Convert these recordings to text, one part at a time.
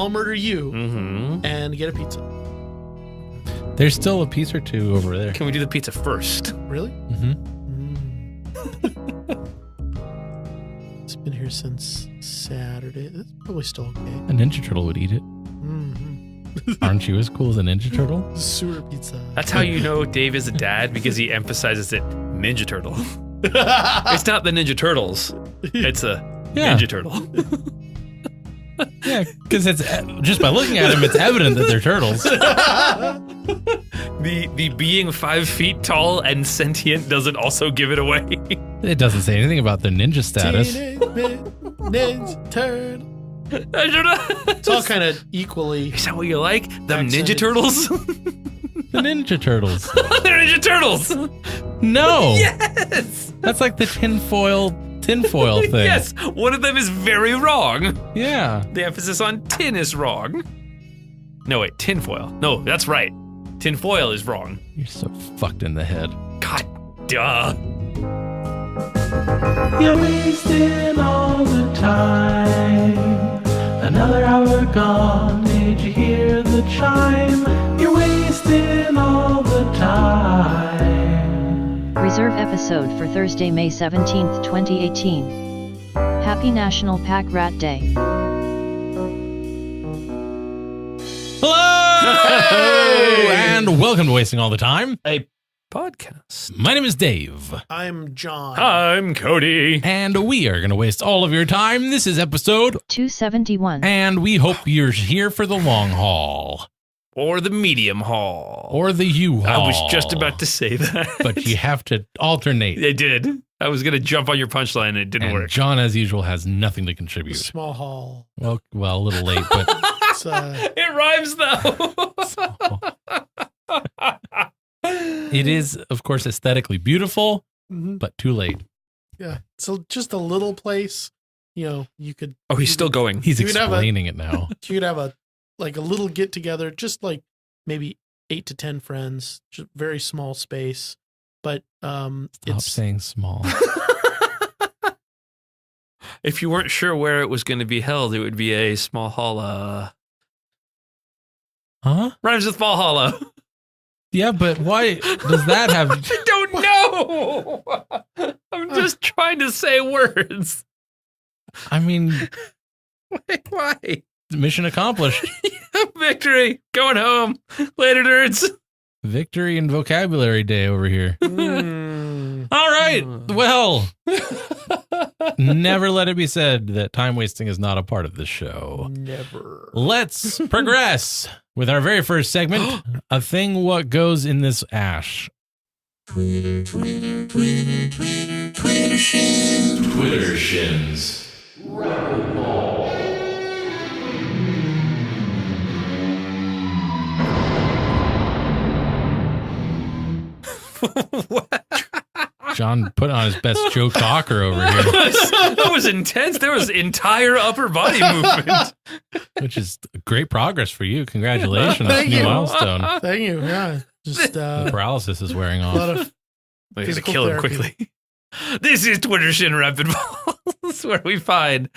I'll murder you Mm-hmm. and get a pizza. There's still a piece or two over there. Can we do the pizza first? Really? Mm-hmm. It's been here since Saturday. It's probably still okay. A Ninja Turtle would eat it. Aren't you as cool as a Ninja Turtle? Sewer pizza. That's how you know Dave is a dad, because he emphasizes it. Ninja Turtle. It's not the Ninja Turtles. It's a Ninja Turtle. Yeah, because it's just by looking at them, it's evident that they're turtles. The being 5 feet tall and sentient doesn't also give it away. It doesn't say anything about their ninja status. Ninja Turtle. It's all kind of equally. Is that what you like? Them accented. Ninja Turtles? The Ninja Turtles. They're Ninja Turtles. No. Yes. That's like the tinfoil thing. Yes. One of them is very wrong. Yeah. The emphasis on tin is wrong. No, wait, tinfoil. No, that's right. Tinfoil is wrong. You're so fucked in the head. God, duh. You're wasting all the time. Another hour gone. Did you hear the chime? You're wasting all the time. Reserve episode for Thursday, May 17th, 2018. Happy National Pack Rat Day. Hello! And welcome to Wasting All the Time. A podcast. My name is Dave. I'm John. I'm Cody. And we are going to waste all of your time. This is episode 271. and we hope you're here for the long haul. Or the medium haul. Or the U-Haul. I was just about to say that. But you have to alternate. They did. I was going to jump on your punchline and it didn't And work. John, as usual, has nothing to contribute. Small hall. Well, a little late, but It's, It rhymes though. it is, of course, aesthetically beautiful, but too late. yeah. So just a little place. You know, you could. Oh, he's still going. He's You could have a- explaining it now. You could have a little get together, just like maybe 8 to 10 friends, just very small space. But Stop it's saying small. If you weren't sure where it was going to be held, it would be a small hall. Huh? Rhymes with small hollow. Yeah, but why does that have... I don't know. I'm just trying to say words. I mean, Why? mission accomplished. Victory. Going home. Later, nerds. Victory and vocabulary day over here. Mm. All right. Well, never let it be said that time wasting is not a part of this show. Never. Let's progress with our very first segment, A Thing What Goes in This Ash. Twitter shins. John put on his best Joe Talker over here, That was intense. There was entire upper body movement. which is great progress for you. Congratulations. Thank New you. milestone. Thank you. Yeah. Just The paralysis is wearing a off. lot of We gotta Physical kill him therapy. quickly. This is Twitter Shin Rapidballs, where we find,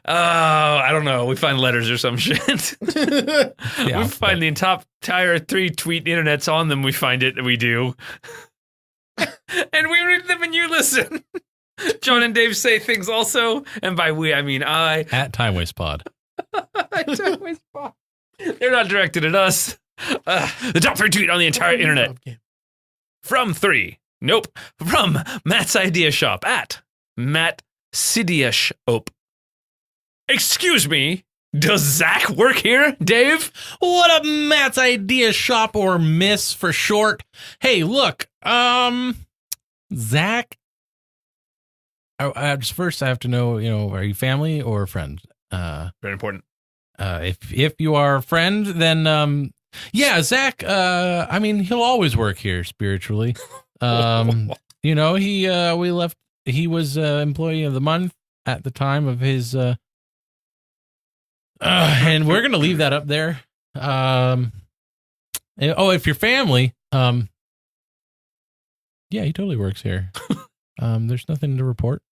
I don't know, we find letters or some shit. Yeah, We find the entire 3 tweet internets on them. We find it, we do. And we read them and you listen. John and Dave say things also, and by we, I mean I. At Time Waste Pod. They're not directed at us. The top 3 tweet on the entire internet. From 3. Nope. From Matt's Idea Shop at Matt Sidiashop. Excuse me. Does Zach work here, Dave? What up, Matt's Idea Shop, or Miss for short? Hey, look, Zach. Just first, I have to know, are you family or friend? Very important. If you are a friend, then yeah, Zach. I mean, he'll always work here spiritually. He was employee of the month at the time of his. And we're gonna leave that up there. If you're family, yeah, he totally works here. There's nothing to report.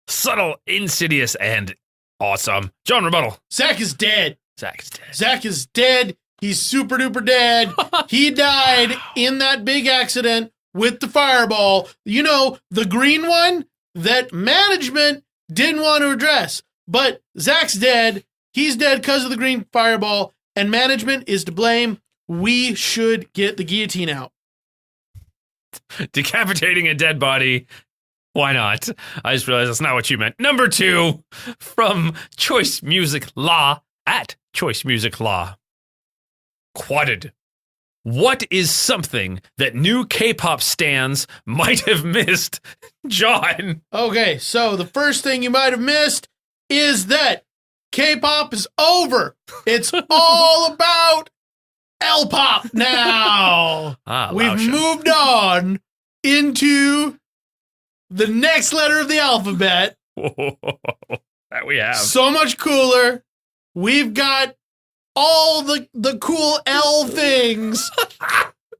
Subtle, insidious, and awesome. John Rebuttal. Zach is dead. Zach's dead. Zach is dead. He's super duper dead. He died in that big accident with the fireball. You know, the green one that management didn't want to address. But Zach's dead. He's dead because of the green fireball, and management is to blame. We should get the guillotine out. Decapitating a dead body. Why not? I just realized that's not what you meant. Number 2 from Choice Music Law at Choice Music Law. Quadded. What is something that new K-pop stans might have missed? John. Okay, so the first thing you might have missed is that K-pop is over. It's all about L-pop now. We've moved on into the next letter of the alphabet. That we have. So much cooler. We've got all the cool L things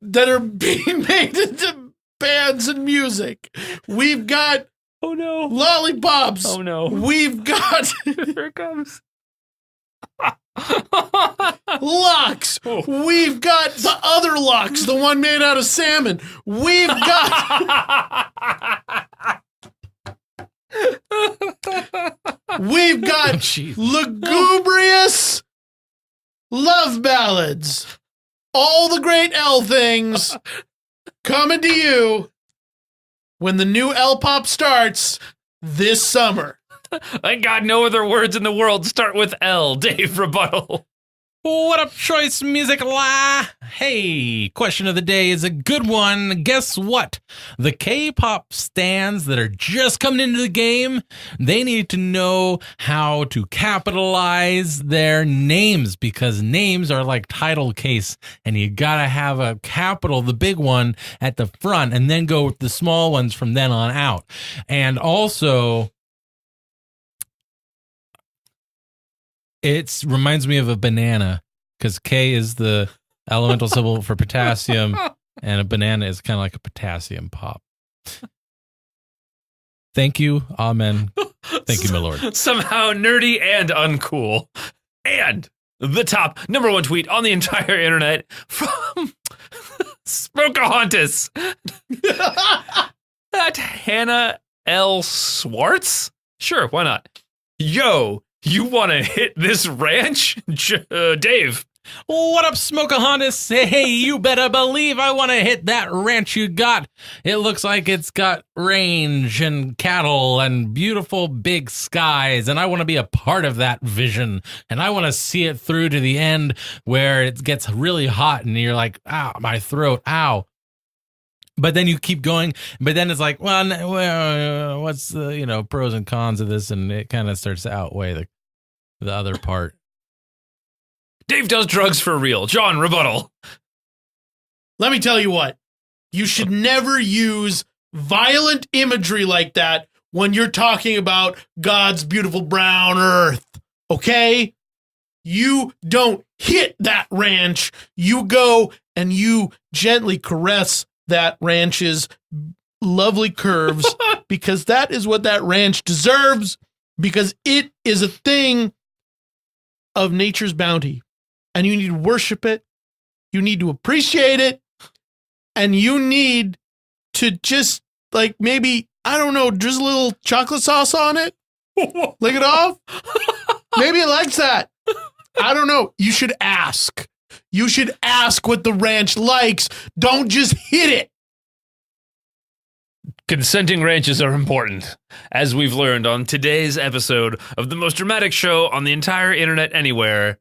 that are being made into bands and music. We've got lollipops. Oh no. We've got Here it comes. Lux. We've got the other Lux, the one made out of salmon. We've got lugubrious love ballads. All the great L things coming to you when the new L pop starts this summer. Thank God no other words in the world start with L. Dave, rebuttal. What up, Choice Music La? Hey, question of the day is a good one. Guess what? The K-pop stans that are just coming into the game, they need to know how to capitalize their names, because names are like title case, and you gotta have a capital, the big one, at the front, and then go with the small ones from then on out. And also, it reminds me of a banana, because K is the elemental symbol for potassium, and a banana is kind of like a potassium pop. Thank you. Amen. Thank you, my lord. Somehow nerdy and uncool. And the top #1 tweet on the entire internet from Pocahontas. That Hannah L. Swartz? Sure, why not? Yo, you want to hit this ranch? Dave. What up, Smokahontas? Hey, you better believe I want to hit that ranch you got. It looks like it's got range and cattle and beautiful big skies, and I want to be a part of that vision, and I want to see it through to the end where it gets really hot and you're like, ow, my throat, ow. But then you keep going, but then it's like, well, what's the, pros and cons of this? And it kind of starts to outweigh the other part. Dave does drugs for real. John, rebuttal. Let me tell you what. You should never use violent imagery like that when you're talking about God's beautiful brown earth. Okay? You don't hit that ranch. You go and you gently caress that ranch's lovely curves, because that is what that ranch deserves, because it is a thing of nature's bounty. And you need to worship it. You need to appreciate it. And you need to just, like, maybe, I don't know, drizzle a little chocolate sauce on it. Lick it off. Maybe it likes that. I don't know. You should ask. You should ask what the ranch likes. Don't just hit it. Consenting ranches are important, as we've learned on today's episode of the most dramatic show on the entire internet anywhere.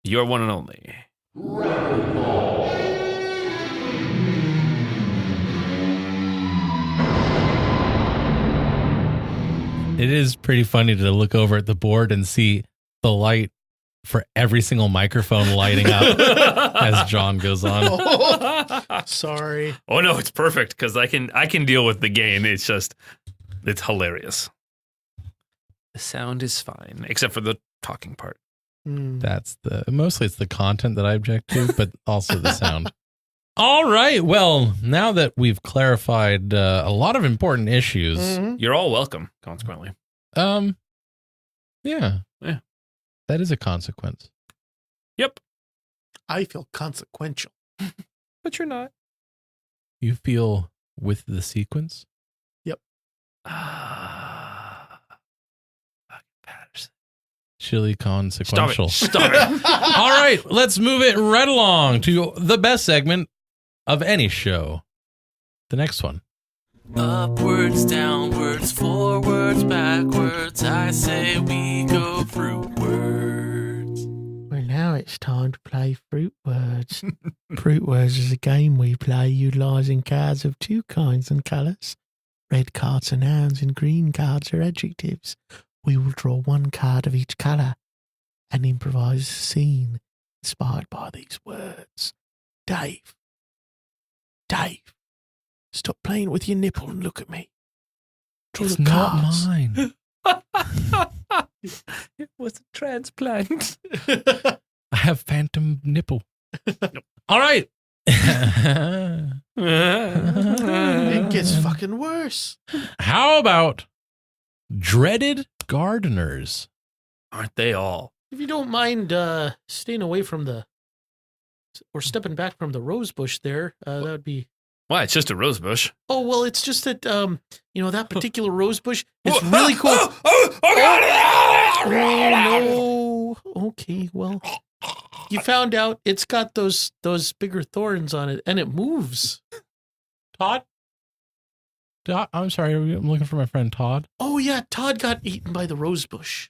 Your one and only. Rapidballs. It is pretty funny to look over at the board and see the light for every single microphone lighting up as John goes on. Oh, sorry. Oh no, it's perfect because I can deal with the gain. It's hilarious. The sound is fine, except for the talking part. That's mostly it's the content that I object to, but also the sound. All right. Well, now that we've clarified a lot of important issues, You're all welcome, consequently. yeah, that is a consequence. Yep. I feel consequential. But you're not. You feel with the sequence? Patterson. Chili consequential. Stop it. All right, let's move it right along to the best segment of any show. The next one. Upwards, downwards, forwards, backwards, I say we go Fruitwards. Well, now it's time to play Fruitwards. Fruitwards is a game we play utilising cards of two kinds and colours. Red cards are nouns and green cards are adjectives. We will draw one card of each colour and improvise a scene inspired by these words. Dave, stop playing with your nipple and look at me. Draw It's the not cards. mine. It was a transplant. I have phantom nipple. All right. It gets fucking worse. How about dreaded gardeners? Aren't they all? If you don't mind staying away from or stepping back from the rose bush there, that would be... Why? It's just a rose bush. Oh, well, it's just that, that particular rose bush is really cool. Oh, God. Oh, no. Okay, well, you found out it's got those bigger thorns on it, and it moves. Todd? I'm sorry. I'm looking for my friend Todd. Oh, yeah, Todd got eaten by the rose bush.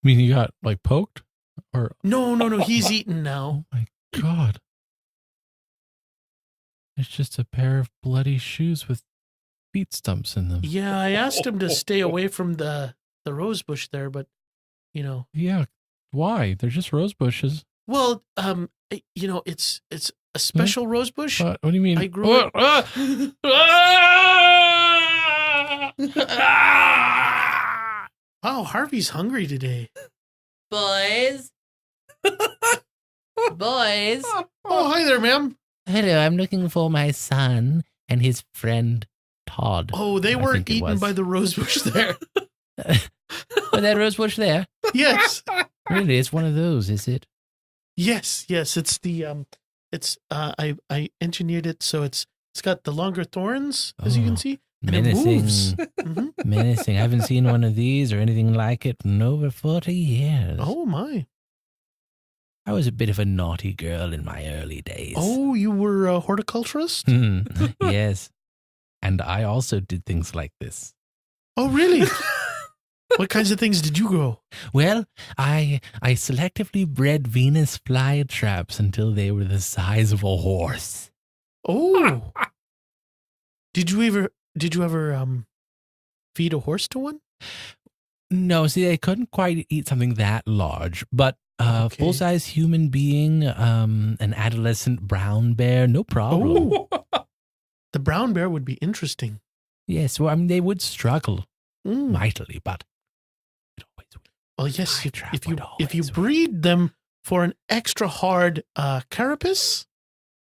I mean, you got like poked? Or No, he's eaten now. oh my God. It's just a pair of bloody shoes with feet stumps in them. Yeah, I asked him to stay away from the rose bush there, but, Yeah. Why? They're just rose bushes. well, it's a special rose bush. What do you mean? I grew it. Wow, Harvey's hungry today. Boys. Boys. Oh, hi there, ma'am. Hello, I'm looking for my son and his friend Todd. Oh, they I weren't think it eaten was. by the rose bush there. Was that rose bush there? Yes. Really, it's one of those, is it? Yes. It's the I engineered it so it's got the longer thorns, as you can Oh, see, and it moves. Menacing. Mhm. Menacing. I haven't seen one of these or anything like it in over 40 years. Oh my. I was a bit of a naughty girl in my early days. Oh, you were a horticulturist? Hmm. Yes. And I also did things like this. Oh, really? What kinds of things did you grow? Well, I selectively bred Venus flytraps until they were the size of a horse. Oh. Did you ever feed a horse to one? No, see, they couldn't quite eat something that large, but Okay. full-size human being, an adolescent brown bear, no problem. Oh. The brown bear would be interesting. Yes, well, I mean, they would struggle Mm. mightily, but it always would. Well, yes, My trap if you would always breed them for an extra hard carapace,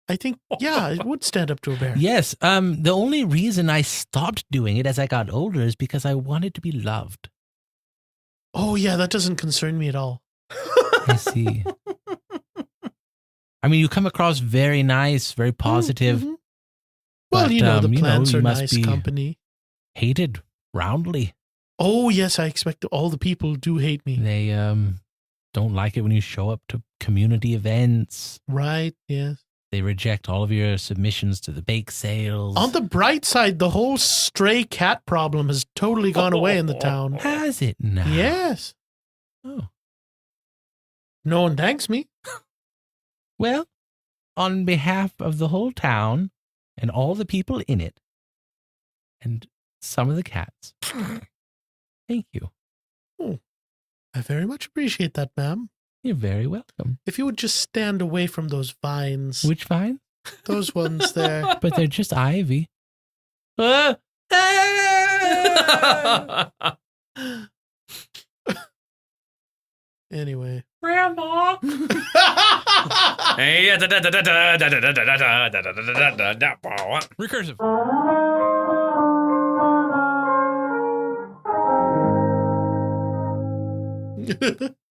I think, yeah, it would stand up to a bear. Yes, the only reason I stopped doing it as I got older is because I wanted to be loved. Oh, yeah, that doesn't concern me at all. I see. I mean, you come across very nice, very positive, Mhm. Well, but, the plants you are must nice be company. hated roundly. Oh, yes, I expect all the people do hate me. They don't like it when you show up to community events. Right, yes. They reject all of your submissions to the bake sales. On the bright side, the whole stray cat problem has totally gone away in the town. Has it now? Yes. Oh. No one thanks me. Well, on behalf of the whole town and all the people in it, and some of the cats, thank you. I very much appreciate that, ma'am. You're very welcome. If you would just stand away from those vines, Which vine? those ones there. But they're just ivy. Anyway. Grandma. Recursive.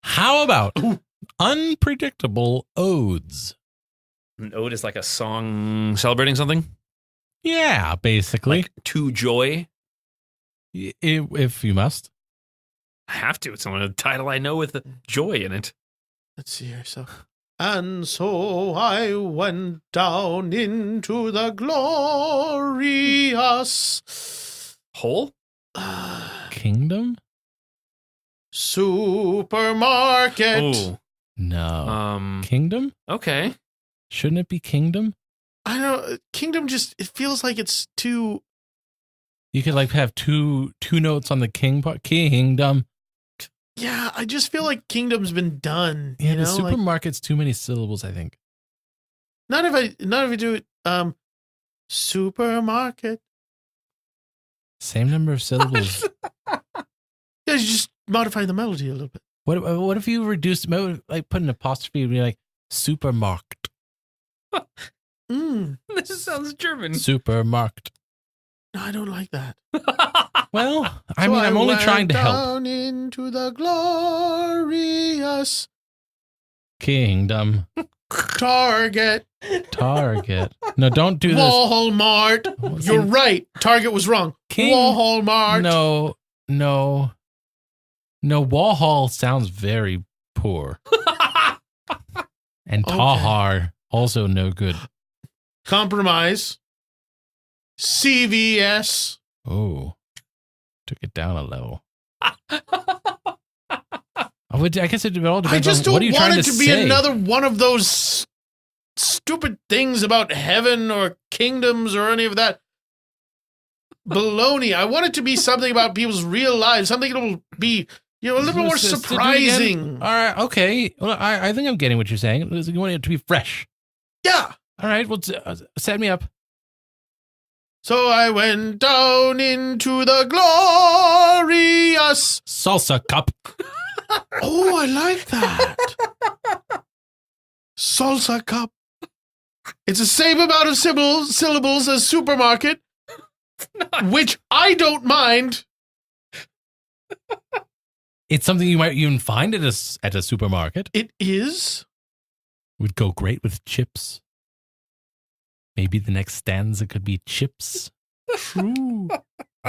How about Unpredictable odes. An ode is like a song celebrating something? Yeah, basically. Like to joy? If you must. I have to. It's the only title I know with joy in it. Let's see here. And so I went down into the glorious Hole? Kingdom? supermarket. Oh. No. Kingdom? Okay. Shouldn't it be kingdom? I don't know. Kingdom just, it feels like it's too. You could like have two notes on the king part. Kingdom. Yeah, I just feel like kingdom's been done. Yeah, you the know? Like, supermarket's too many syllables, I think. not if I do it. Supermarket. Same number of syllables. Yeah, you just modify the melody a little bit. What if you reduced, like put an apostrophe and be like supermarket? This sounds German. Supermarket. No, I don't like that. Well, I mean, I'm only trying to help. Down into the glorious Kingdom. Target. No, don't do this. Walmart. You're right. Target was wrong. Walmart. No. Walhall sounds very poor. And Tahar, also no good. Compromise. CVS. Oh, took it down a level. I guess it all depends I just on what don't are you want trying it to to be say? another one of those stupid things about heaven or kingdoms or any of that baloney. I want it to be something about people's real lives, something that will be, a little more surprising. All right, okay. Well, I think I'm getting what you're saying. You want it to be fresh. Yeah. All right, well, set me up. So I went down into the glorious Salsa cup. Oh, I like that. Salsa cup. It's the same amount of syllables as supermarket, which I don't mind. It's something you might even find at a supermarket. It is. Would go great with chips. Maybe the next stanza could be chips. True.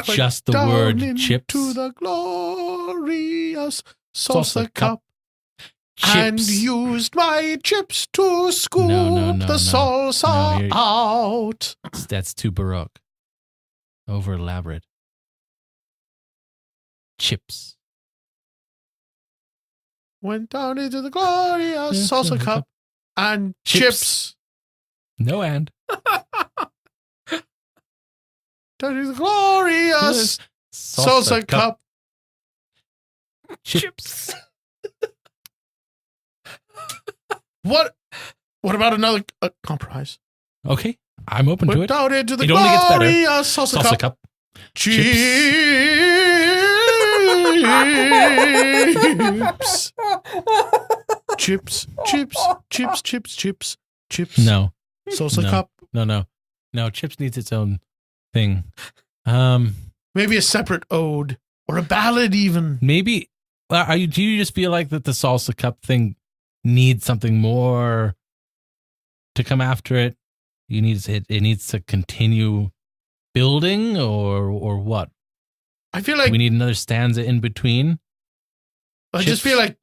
Just the Down word into chips. the glorious salsa cup. Chips. And used my chips to scoop the salsa out. That's too baroque. Over elaborate. Chips. Went down into the glorious salsa cup and chips. No and. Down into the glorious salsa cup. Chips. What about another compromise? Okay, I'm open to Went it. down into the It only gets better. glorious salsa cup. Chips. Chips. No. Salsa No. cup. No. Chips needs its own thing. Maybe a separate ode or a ballad even. Maybe. Do you just feel like that the salsa cup thing needs something more to come after it? It needs to continue building, or what? I feel like we need another stanza in between. I just feel like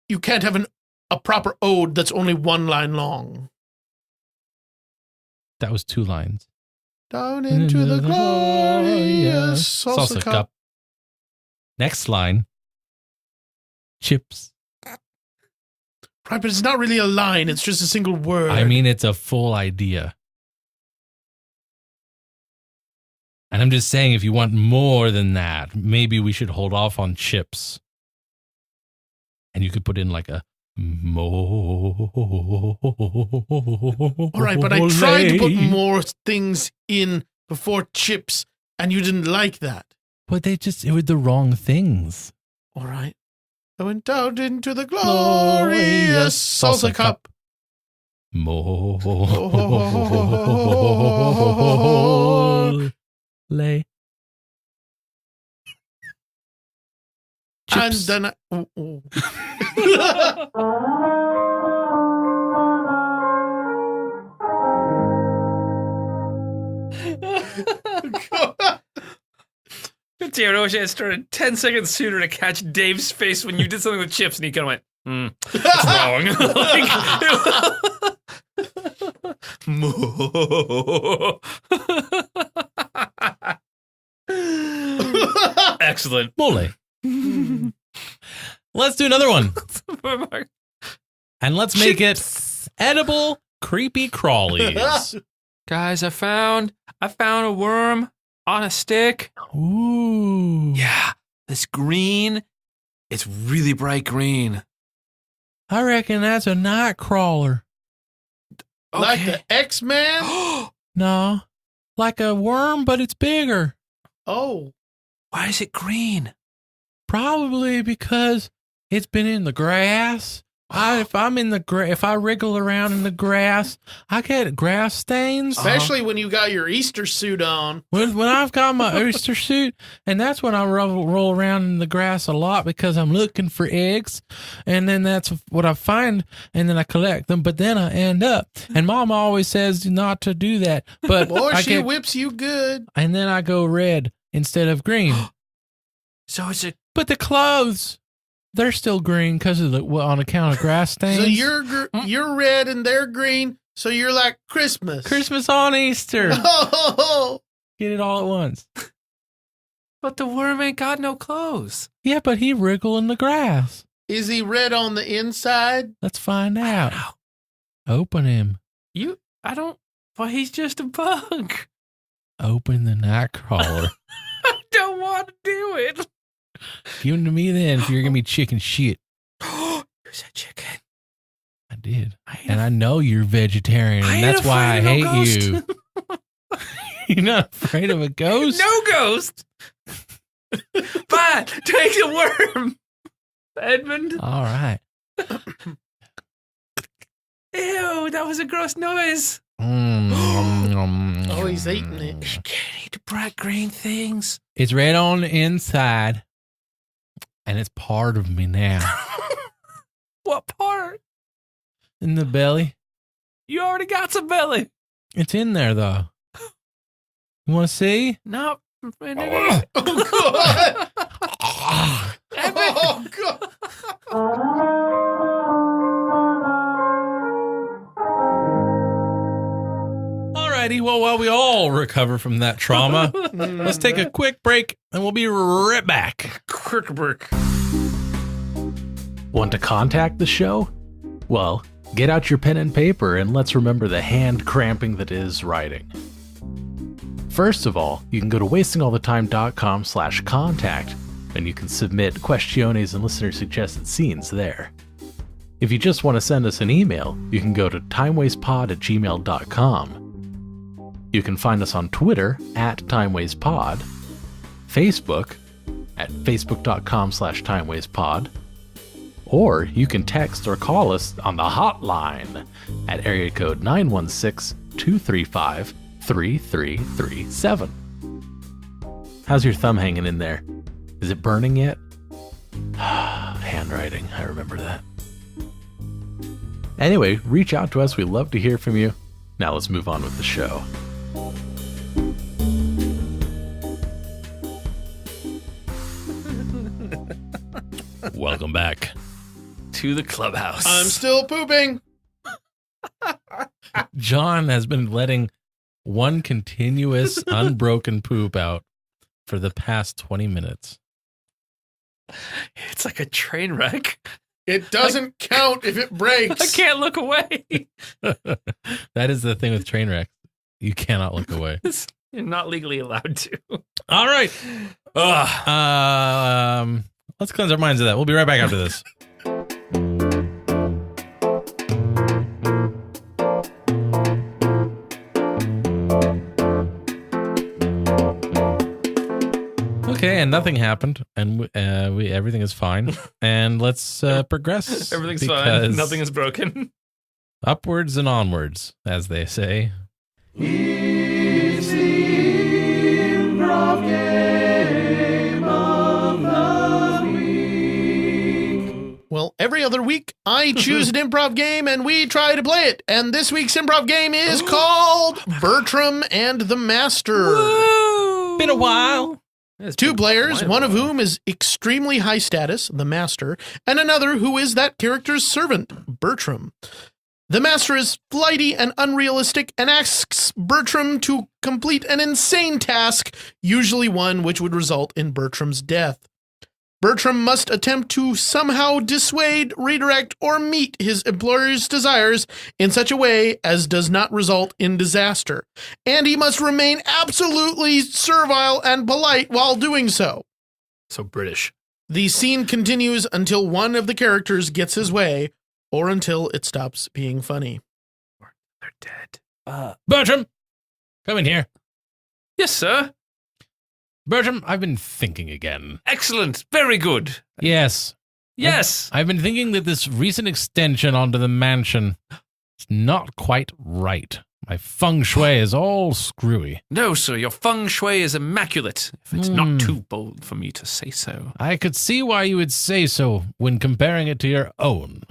you can't have a proper ode that's only one line long. That was 2 lines. Down into the glorious salsa cup. Next line. Chips. Right, but it's not really a line. It's just a single word. I mean, it's a full idea. And I'm just saying, if you want more than that, maybe we should hold off on chips. And you could put in like a more. All right, but I tried to put more things in before chips, and you didn't like that. But it were the wrong things. All right. I went down into the glorious salsa cup. More. Chips. And then ooh. Damn, I wish I had started 10 seconds sooner to catch Dave's face when you did something with chips and he kind of went, what's wrong? Excellent. Mole. Let's do another one. And let's make it edible creepy crawlies. Guys, I found a worm on a stick. Ooh. Yeah, this green. It's really bright green. I reckon that's a night crawler. Like the X-Man? No. Like a worm, but it's bigger. Oh. Why is it green? Probably because it's been in the grass. If I wriggle around in the grass, I get grass stains. Especially when you got your Easter suit on. When I've got my Easter suit, and that's when I roll around in the grass a lot because I'm looking for eggs, and then that's what I find, and then I collect them. But then I end up, and Mom always says not to do that. But Boy, she whips you good. And then I go red instead of green. So it's a. But the clothes, they're still green because of on account of grass stains. So you're red and they're green. So you're like Christmas. Christmas on Easter. Oh. Get it all at once. But the worm ain't got no clothes. Yeah, but he wriggle in the grass. Is he red on the inside? Let's find out. Open him. Well, he's just a bug. Open the night crawler. I don't want to do it. Give him to me then if you're going to be chicken shit. You said chicken. I did. I know you're vegetarian, and that's why I hate you. You're not afraid of a ghost? No ghost. But take the worm, Edmund. All right. Ew, that was a gross noise. Oh, he's eating it. You can't eat the bright green things. It's red on the inside, and it's part of me now. What part? In the belly. You already got some belly. It's in there, though. You want to see? No. Oh, God. Oh, God. Alrighty, well, while we all recover from that trauma, let's take a quick break, and we'll be right back. Quick break. Want to contact the show? Well, get out your pen and paper and let's remember the hand cramping that is writing. First of all, you can go to wastingallthetime.com/contact and you can submit questiones and listener suggested scenes there. If you just want to send us an email, you can go to timewastepod@gmail.com. You can find us on Twitter @timewastepod, Facebook at facebook.com/timewastepod, or you can text or call us on the hotline at area code 916-235-3337. How's your thumb hanging in there? Is it burning yet? Handwriting, I remember that. Anyway, reach out to us. We'd love to hear from you. Now let's move on with the show. Welcome back to the clubhouse. I'm still pooping. John has been letting one continuous, unbroken poop out for the past 20 minutes. It's like a train wreck. It doesn't count if it breaks. I can't look away. That is the thing with train wrecks. You cannot look away. You're not legally allowed to. All right. Let's cleanse our minds of that. We'll be right back after this. Okay, and nothing happened, and everything is fine. And let's progress. Everything's fine. Nothing is broken. Upwards and onwards, as they say. It's the improv game of the week. we choose an improv game and we try to play it. And this week's improv game is called Bertram and the Master. Been a while. Two players, one of whom is extremely high status, the Master, and another who is that character's servant, Bertram. The Master is flighty and unrealistic and asks Bertram to complete an insane task, usually one which would result in Bertram's death. Bertram must attempt to somehow dissuade, redirect, or meet his employer's desires in such a way as does not result in disaster. And he must remain absolutely servile and polite while doing so. So British. The scene continues until one of the characters gets his way, or until it stops being funny. They're dead. Bertram, come in here. Yes, sir. Bertram, I've been thinking again. Excellent. Very good. Yes. Yes. I've been thinking that this recent extension onto the mansion is not quite right. My feng shui is all screwy. No, sir. Your feng shui is immaculate, if it's not too bold for me to say so. I could see why you would say so when comparing it to your own.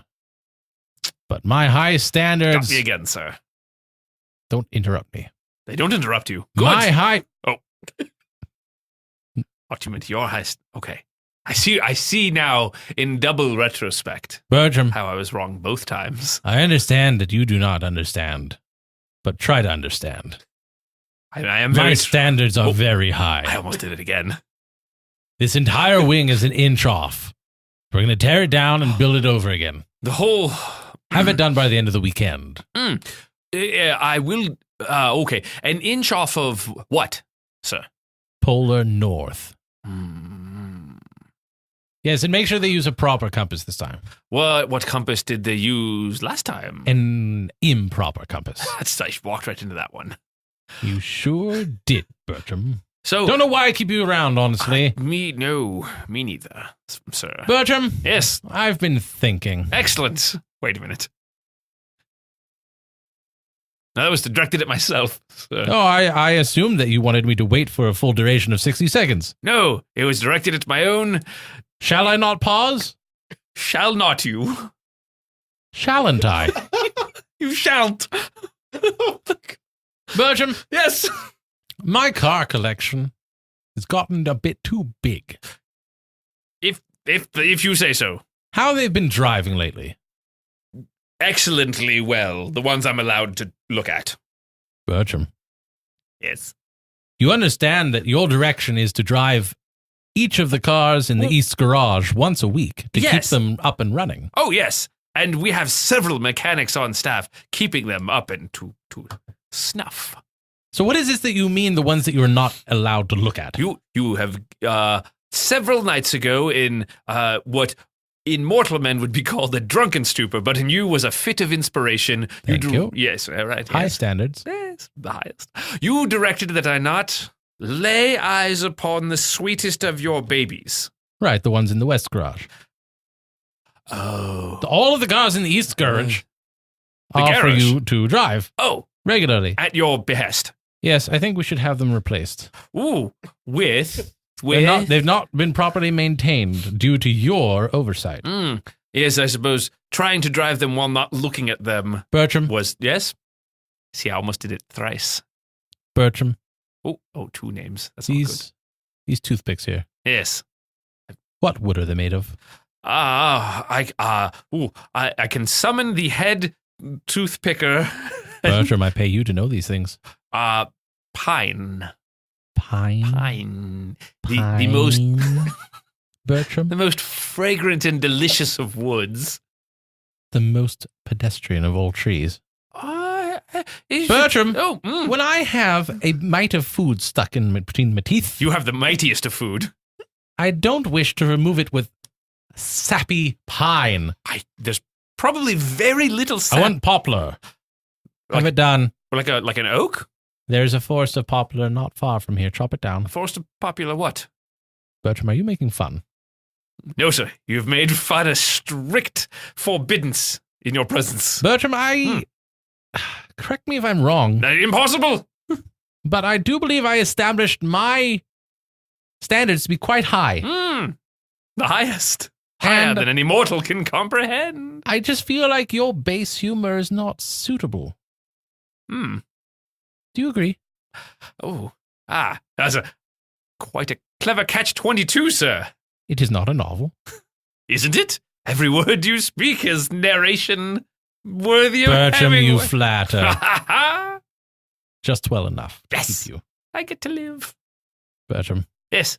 But my high standards... Stop me again, sir. Don't interrupt me. They don't interrupt you. Good. My high... Oh. What you meant your high... Okay. I see now in double retrospect Bertram, how I was wrong both times. I understand that you do not understand, but try to understand. I am My very... standards are very I high. almost did it again. This entire wing is an inch off. We're going to tear it down and build it over again. The whole... Have it done by the end of the weekend. I will... okay. An inch off of what, sir? Polar North. Yes, and make sure they use a proper compass this time. What compass did they use last time? An improper compass. I walked right into that one. You sure did, Bertram. So Don't know why I keep you around, honestly. me neither, sir. Bertram, Yes, I've been thinking. excellent. Wait a minute. No, that was directed at myself. Sir. Oh, I assumed that you wanted me to wait for a full duration of 60 seconds. No, it was directed at my own. Shall I not pause? Shall not you? Shalln't I? You shan't. Bertram, Yes. my car collection has gotten a bit too big. If you say so. How they've been driving lately? Excellently well. The ones I'm allowed to look at. Bertram, Yes. you understand that your direction is to drive each of the cars in the East Garage once a week to keep Yes. them up and running. Oh, yes. And we have several mechanics on staff keeping them up and to snuff. So what is this that you mean, the ones that you're not allowed to look at? You have several nights ago in what in mortal men would be called a drunken stupor, but in you was a fit of inspiration. Thank you. Yes, all right. High Yes. standards. Yes, the highest. You directed that I not lay eyes upon the sweetest of your babies. Right, the ones in the West Garage. Oh. All of the cars in the East Garage The are for garage. you to drive Oh, regularly. at your behest. Yes, I think we should have them replaced. Ooh, with They've not been properly maintained due to your oversight. Yes, I suppose trying to drive them while not looking at them Bertram, was, yes? See, I almost did it thrice. Bertram, Oh, two names. That's not good. these toothpicks here. Yes. What wood are they made of? I can summon the head toothpicker. Bertram, I pay you to know these things. Pine. Pine. The most Bertram, the most fragrant and delicious of woods. the most pedestrian of all trees. Is Bertram, Oh, when I have a mite of food stuck in between my teeth, you have the mightiest of food. I don't wish to remove it with sappy pine. There's probably very little sap. I want poplar. Have it done. like an oak. There's a forest of poplar not far from here. Chop it down. A forest of popular what? Bertram, are you making fun? No, sir. You've made fun a strict forbiddance in your presence. Bertram, correct me if I'm wrong, Impossible. but I do believe I established my standards to be quite high. The highest. Higher And- than any mortal can comprehend. I just feel like your base humor is not suitable. Hmm. Do you agree? Oh. That's quite a clever catch-22, sir. It is not a novel. Isn't it? Every word you speak is narration worthy of Bertram, having... you flatter. I Just well enough to Yes. keep you. get to live. Bertram, Yes.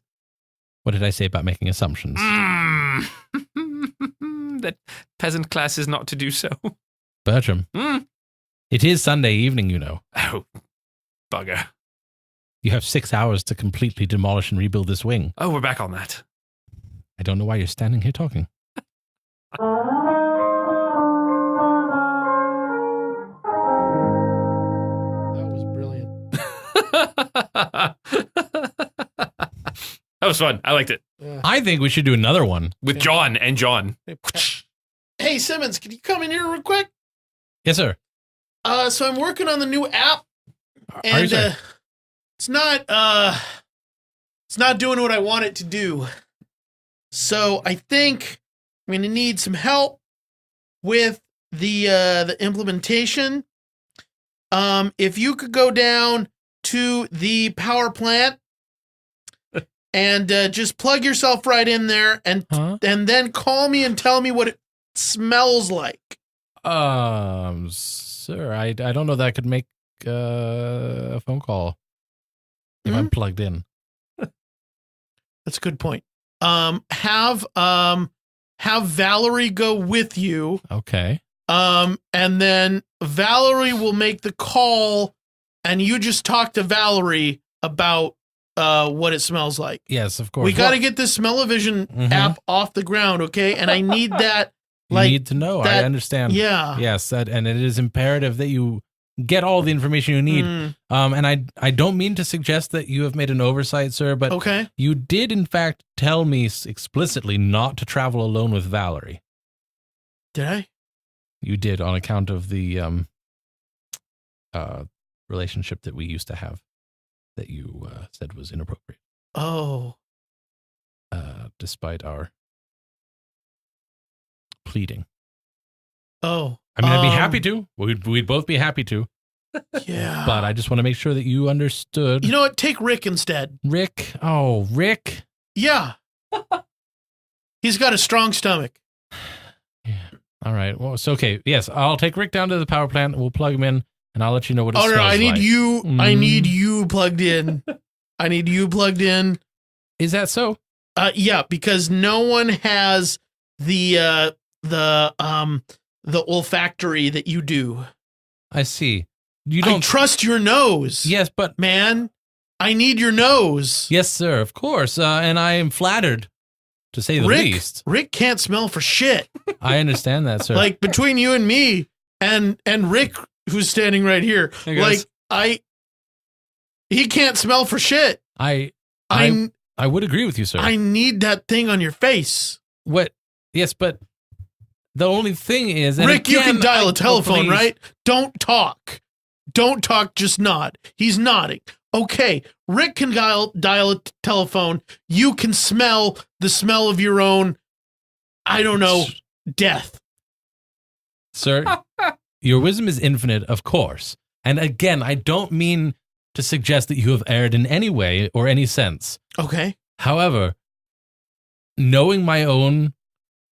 what did I say about making assumptions? Mm. That peasant class is not to do so. Bertram, Mm. it is Sunday evening, you know. Oh, bugger. You have 6 hours to completely demolish and rebuild this wing. Oh, we're back on that. I don't know why you're standing here talking. That was brilliant. That was fun. I liked it. I think we should do another one. With John and John. Hey, Simmons, can you come in here real quick? Yes, sir. So I'm working on the new app, Are you, and sir? it's not doing what I want it to do. So I think I'm going to need some help with the implementation. If you could go down to the power plant and just plug yourself right in there, and Huh? then call me and tell me what it smells like. Sir, I don't know that I could make a phone call if I'm plugged in. That's a good point. Have Valerie go with you. Okay. And then Valerie will make the call, and you just talk to Valerie about what it smells like. Yes, of course. We got to get this Smell-O-Vision Mhm. app off the ground, okay? And I need that. You Like, need to know. I that- understand. Yeah. Yes, and it is imperative that you get all the information you need. Mm, And I don't mean to suggest that you have made an oversight, sir, but okay. you did in fact tell me explicitly not to travel alone with Valerie. Did I? You did, on account of the relationship that we used to have that you said was inappropriate, Oh. despite our pleading. Oh. I mean, I'd be happy to. We'd both be happy to. Yeah. But I just want to make sure that you understood. You know what? Take Rick instead. Rick. Oh, Rick. Yeah. He's got a strong stomach. Yeah. All right. Well, it's okay. Yes, I'll take Rick down to the power plant. We'll plug him in, and I'll let you know what it Oh, no, smells I need like. you. I Mm. need you plugged in. I need you plugged in. Is that so? Yeah, because no one has the olfactory that you do. I see. You I don't trust your nose. Yes, but Man, I need your nose. yes, sir. Of course, and I am flattered, to say the least. Rick can't smell for shit. I understand that, sir. Like between you and me and Rick, who's standing right here, Hey, guys. he can't smell for shit. I would agree with you, sir. I need that thing on your face. What? Yes, but the only thing is, and Rick, you again, can dial a telephone, please. right? Don't talk. Don't talk, just nod. He's nodding. Okay, Rick can dial a telephone. You can smell the smell of your own, I don't know, death. Sir, your wisdom is infinite, of course. And again, I don't mean to suggest that you have erred in any way or any sense. Okay. However, knowing my own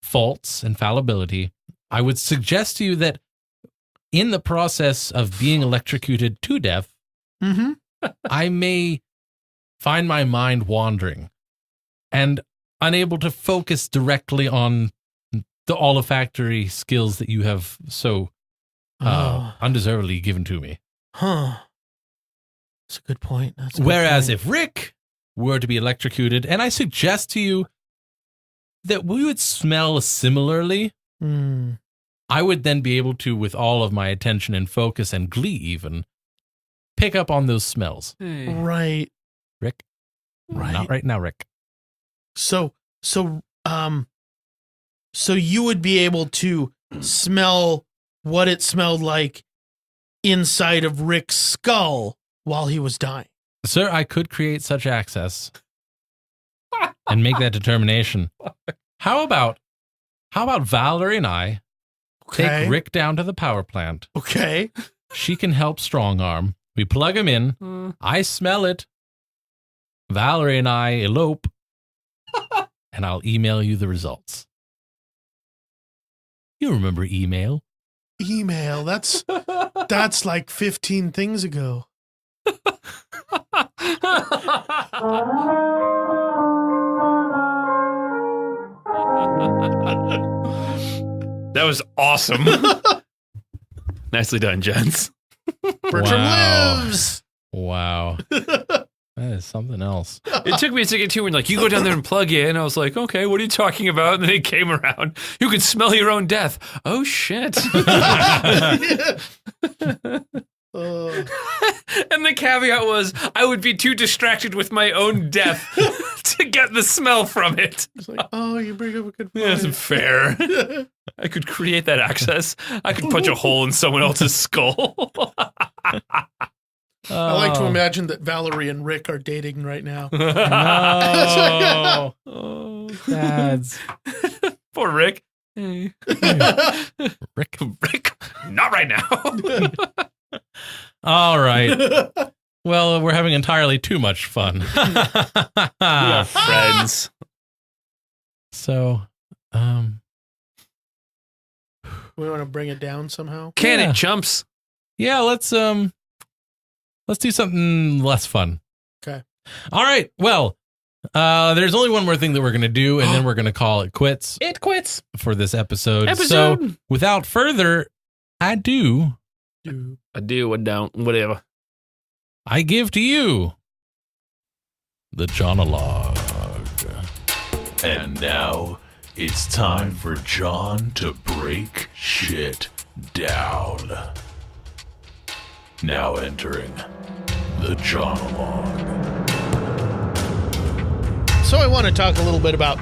faults and fallibility, I would suggest to you that in the process of being electrocuted to death, Mm-hmm. I may find my mind wandering and unable to focus directly on the olfactory skills that you have so undeservedly given to me. Huh. That's a good point. That's a good Whereas point. if Rick were to be electrocuted, and I suggest to you that we would smell similarly, Hmm. I would then be able to, with all of my attention and focus and glee even, pick up on those smells. Right. Rick? Right. Not right now, Rick. So you would be able to smell what it smelled like inside of Rick's skull while he was dying. Sir, I could create such access and make that determination. How about How about Valerie and I take Rick down to the power plant? Okay. She can help strong arm. We plug him in. I smell it. Valerie and I elope. And I'll email you the results. You remember email? Email. That's like 15 things ago. That was awesome. Nicely done, gents. Bertram lives. Wow. That is something else. It took me a second too when like, you go down there and plug in. I was like, okay, what are you talking about? And then it came around. You can smell your own death. Oh, shit. And the caveat was I would be too distracted with my own death to get the smell from it. It's like, oh, you bring up a good point. That's fair. I could create that access. I could punch a hole in someone else's skull. I like to imagine that Valerie and Rick are dating right now. No. Dads. Poor Rick. Hey. Rick, not right now. All right. Well, we're having entirely too much fun. We are friends. So, We want to bring it down somehow. Can Yeah. it, chumps? yeah, let's do something less fun. Okay. All right. Well, there's only one more thing that we're going to do, and then we're going to call it quits It quits. for this episode. So, without further ado, I do, I don't, whatever. I give to you the Jonologue. And now it's time for John to break shit down. Now entering the Jonologue. So I want to talk a little bit about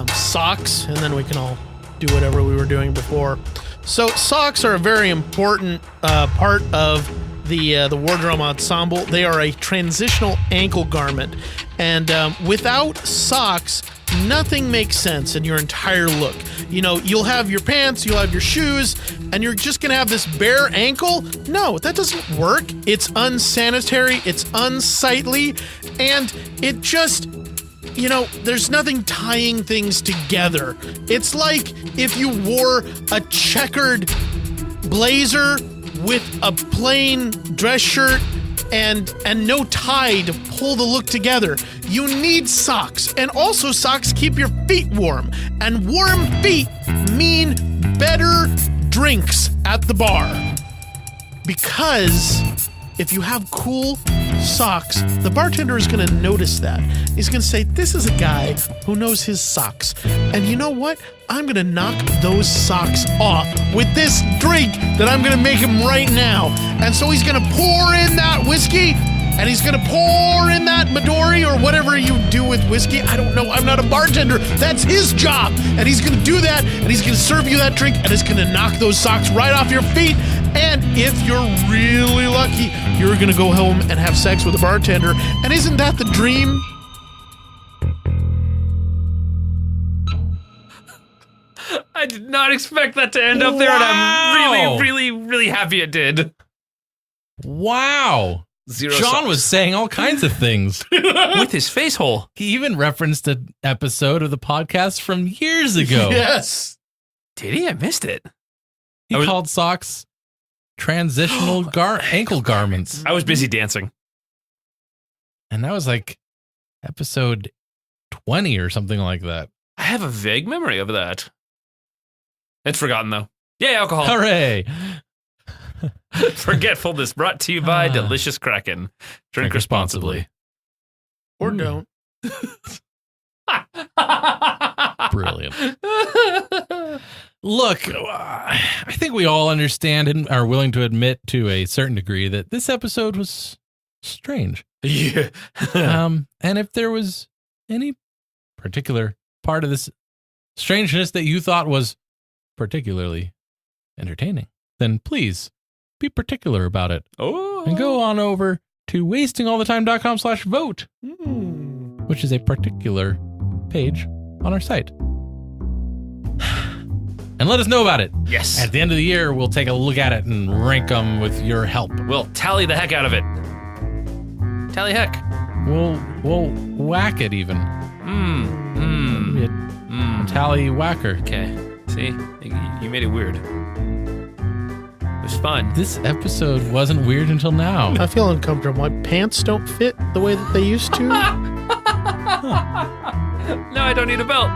socks, and then we can all do whatever we were doing before. So socks are a very important part of the wardrobe ensemble. They are a transitional ankle garment, and without socks, nothing makes sense in your entire look. You know, you'll have your pants, you'll have your shoes, and you're just gonna have this bare ankle? No, that doesn't work. It's unsanitary, it's unsightly, and it just, you know, there's nothing tying things together. It's like if you wore a checkered blazer with a plain dress shirt and no tie to pull the look together. You need socks, and also socks keep your feet warm, and warm feet mean better drinks at the bar. Because if you have cool socks, the bartender is going to notice that. He's going to say, this is a guy who knows his socks. And you know what? I'm going to knock those socks off with this drink that I'm going to make him right now. And so he's going to pour in that whiskey, and he's going to pour in that Midori or whatever you do with whiskey. I don't know. I'm not a bartender. That's his job. And he's going to do that, and he's going to serve you that drink, and it's going to knock those socks right off your feet. And if you're really lucky, you're going to go home and have sex with a bartender. And isn't that the dream? I did not expect that to end up there, and I'm really happy it did. Wow. John was saying all kinds of things. With his face hole. He even referenced an episode of the podcast from years ago. Yes. Did he? I missed it. He called socks transitional ankle garments. I was busy dancing. And that was like episode 20 or something like that. I have a vague memory of that. It's forgotten, though. Yay, alcohol. Hooray. Forgetfulness brought to you by Delicious Kraken. Drink responsibly. Or don't. Brilliant. Look, I think we all understand and are willing to admit to a certain degree that this episode was strange. Yeah. And if there was any particular part of this strangeness that you thought was particularly entertaining, then please be particular about it. Oh. And go on over to wastingallthetime.com/vote, which is a particular page on our site. and let us know about it. Yes. At the end of the year, we'll take a look at it and rank them with your help. We'll tally the heck out of it. Tally heck. We'll whack it even. Tally whacker. Okay. See? You made it weird. It was fun. This episode wasn't weird until now. I feel uncomfortable. My pants don't fit the way that they used to. No, I don't need a belt.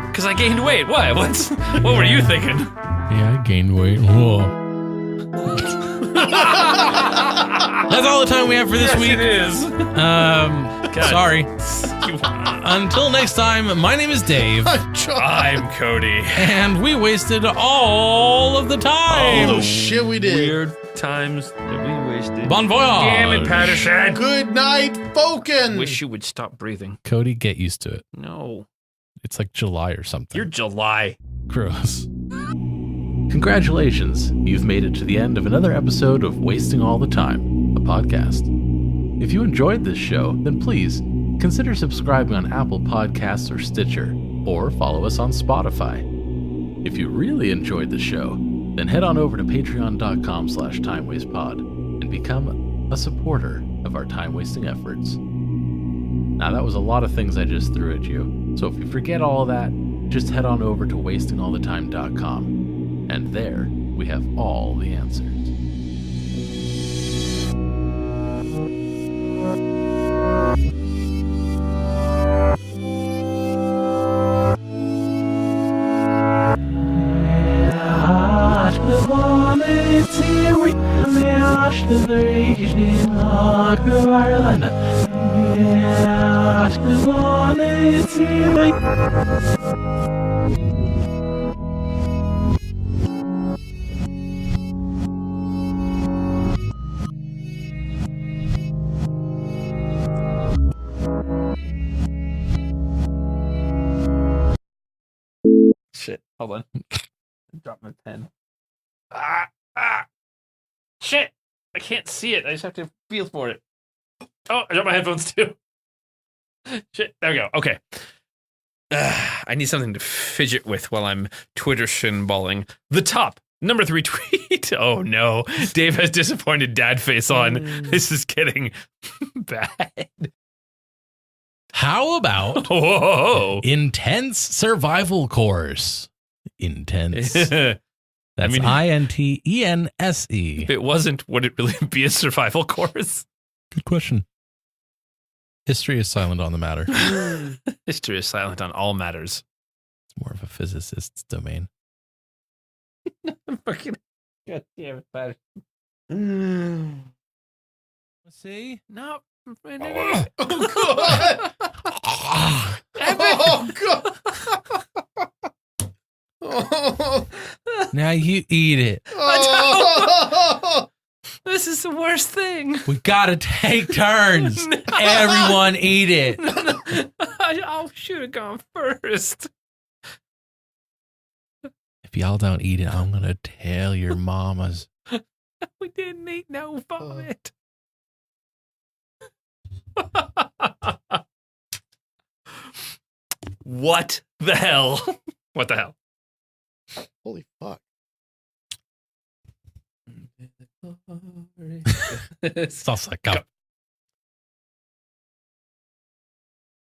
Because I gained weight. What? What were you thinking? Yeah, I gained weight. Whoa. That's all the time we have for this week. It is. Sorry. Until next time, my name is Dave. I'm Cody. And we wasted all of the time. Oh, shit, we did. Weird times that we wasted. Bon voyage. Damn it, Patterson. Good night, Foken. Wish you would stop breathing. Cody, get used to it. No. It's like July or something. You're July. Gross. Congratulations, you've made it to the end of another episode of Wasting All the Time, a podcast. If you enjoyed this show, then please consider subscribing on Apple Podcasts or Stitcher, or follow us on Spotify. If you really enjoyed the show, then head on over to patreon.com/timewastepod and become a supporter of our time-wasting efforts. Now that was a lot of things I just threw at you, so if you forget all that, just head on over to wastingallthetime.com. And there, we have all the answers. Shit. Hold on. Drop my pen. Shit. I can't see it. I just have to feel for it. Oh, I dropped my headphones too. Shit. There we go. Okay. I need something to fidget with while I'm Twitter shinballing. The top. Number 3 tweet. Oh no. Dave has disappointed dad face on. This is getting bad. How about Whoa. Intense Survival Course? Intense. That's mean- INTENSE. If it wasn't, would it really be a survival course? Good question. History is silent on the matter. It's History is silent on all matters. more of a physicist's domain. Fucking God damn it, Patterson. See? No. Oh, God. Oh, God. Oh. Now you eat it. Oh. This is the worst thing. We gotta take turns. Everyone eat it. I should have gone first. If y'all don't eat it, I'm gonna tell your mamas. We didn't eat no vomit. What the hell? What the hell? Holy fuck. Salsa cup.